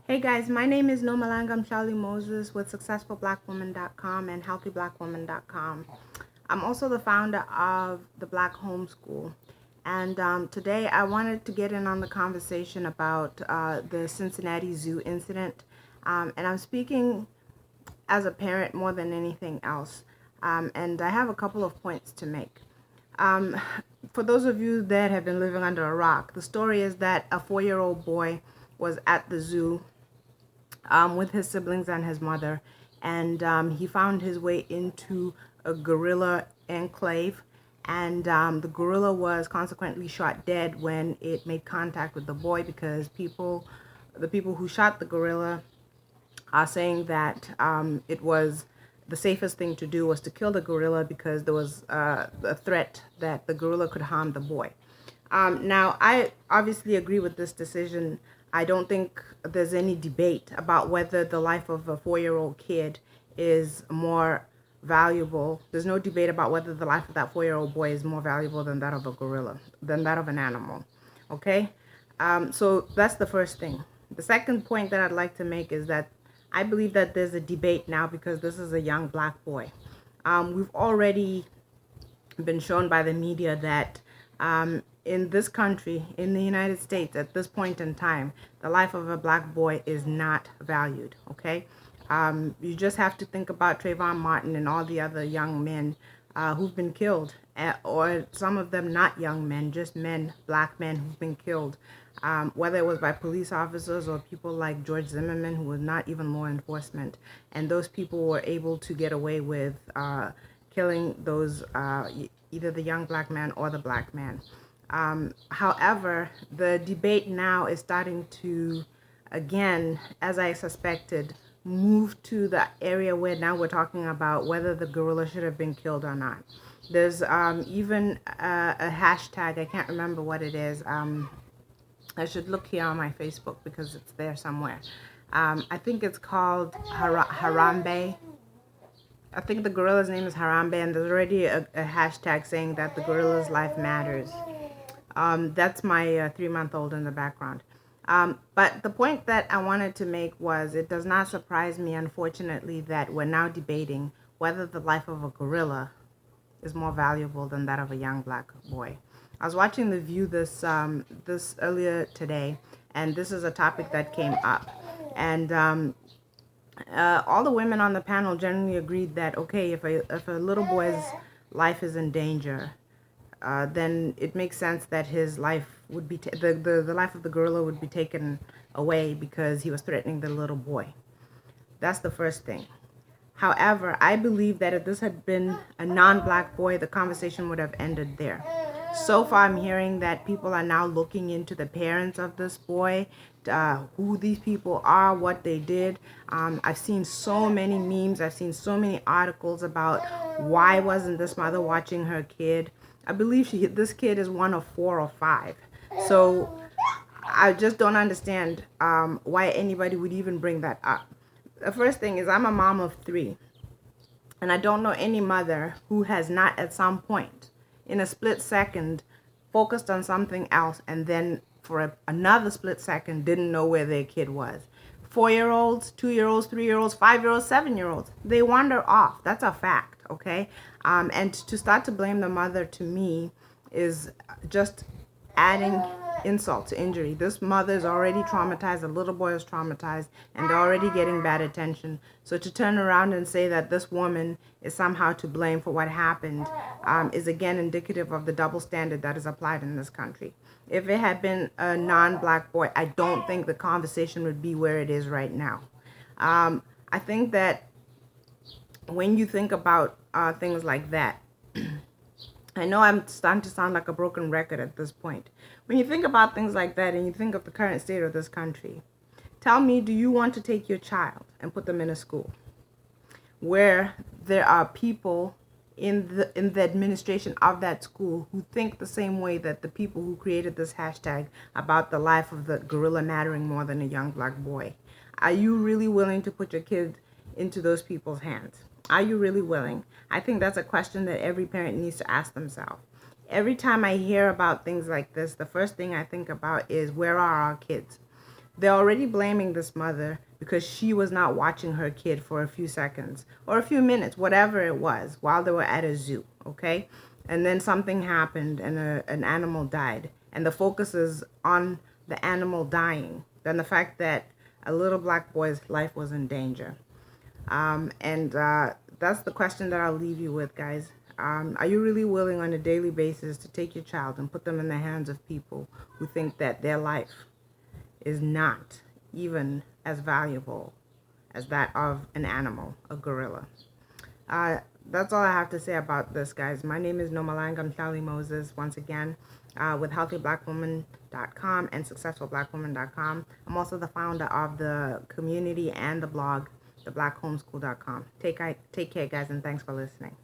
Hey guys, my name is Nomalanga Mhlauli-Moses with SuccessfulBlackWoman.com and HealthyBlackWoman.com. I'm also the founder of the Black Homeschool. And today I wanted to get in on the conversation about the Cincinnati Zoo incident. And I'm speaking as a parent more than anything else. And I have a couple of points to make. Um, for those of you that have been living under a rock, the story is that a 4-year-old boy was at the zoo with his siblings and his mother, and he found his way into a gorilla enclave, and the gorilla was consequently shot dead when it made contact with the boy because the people who shot the gorilla are saying that it was the safest thing to do was to kill the gorilla because there was a threat that the gorilla could harm the boy. Now, I obviously agree with this decision. I don't think there's any debate about whether the life of a 4-year-old kid is more valuable. There's no debate about whether the life of that 4-year-old boy is more valuable than that of a gorilla, than that of an animal. Okay? So that's the first thing. The second point that I'd like to make is that I believe that there's a debate now because this is a young black boy. We've already been shown by the media that in this country, in the United States, at this point in time, the life of a black boy is not valued, okay? You just have to think about Trayvon Martin and all the other young men who've been killed, or some of them not young men, just men, black men who've been killed, whether it was by police officers or people like George Zimmerman, who was not even law enforcement. And those people were able to get away with killing those, either the young black man or the black man. However, the debate now is starting to, again, as I suspected, move to the area where now we're talking about whether the gorilla should have been killed or not. There's even a hashtag, I can't remember what it is. I should look here on my Facebook because it's there somewhere. I think it's called Harambe. I think the gorilla's name is Harambe, and there's already a hashtag saying that the gorilla's life matters. That's my 3-month-old in the background. But the point that I wanted to make was it does not surprise me, unfortunately, that we're now debating whether the life of a gorilla is more valuable than that of a young black boy. I was watching The View this earlier today, and this is a topic that came up. And all the women on the panel generally agreed that, okay, if a little boy's life is in danger, then it makes sense that his life would be, the life of the gorilla would be taken away because he was threatening the little boy. That's the first thing. However, I believe that if this had been a non-black boy, the conversation would have ended there. So far, I'm hearing that people are now looking into the parents of this boy, who these people are, what they did. I've seen so many memes. I've seen so many articles about why wasn't this mother watching her kid. I believe this kid is one of 4 or 5. So I just don't understand why anybody would even bring that up. The first thing is I'm a mom of 3. And I don't know any mother who has not at some point in a split second focused on something else and then for another split second didn't know where their kid was. 4-year-olds, 2-year-olds, 3-year-olds, 5-year-olds, 7-year-olds, they wander off. That's a fact, okay? And to start to blame the mother, to me, is just adding insult to injury. This mother is already traumatized, the little boy is traumatized, and they're already getting bad attention. So to turn around and say that this woman is somehow to blame for what happened is again indicative of the double standard that is applied in this country. If it had been a non-black boy, I don't think the conversation would be where it is right now. I think that when you think about things like that, I know I'm starting to sound like a broken record at this point. When you think about things like that and you think of the current state of this country, tell me, do you want to take your child and put them in a school where there are people in the administration of that school who think the same way that the people who created this hashtag about the life of the gorilla mattering more than a young black boy? Are you really willing to put your kid into those people's hands? Are you really willing? I think that's a question that every parent needs to ask themselves. Every time I hear about things like this, the first thing I think about is, where are our kids? they're already blaming this mother because she was not watching her kid for a few seconds or a few minutes, whatever it was, while they were at a zoo, okay? And then something happened and an animal died. And the focus is on the animal dying than the fact that a little black boy's life was in danger. That's the question that I'll leave you with, guys. Are you really willing on a daily basis to take your child and put them in the hands of people who think that their life is not even as valuable as that of an animal, a gorilla? That's all I have to say about this, guys. My name is Nomalanga Mhlauli-Moses, once again, with healthyblackwoman.com and successfulblackwoman.com. I'm also the founder of the community and the blog, theblackhomeschool.com. Take care, guys, and thanks for listening.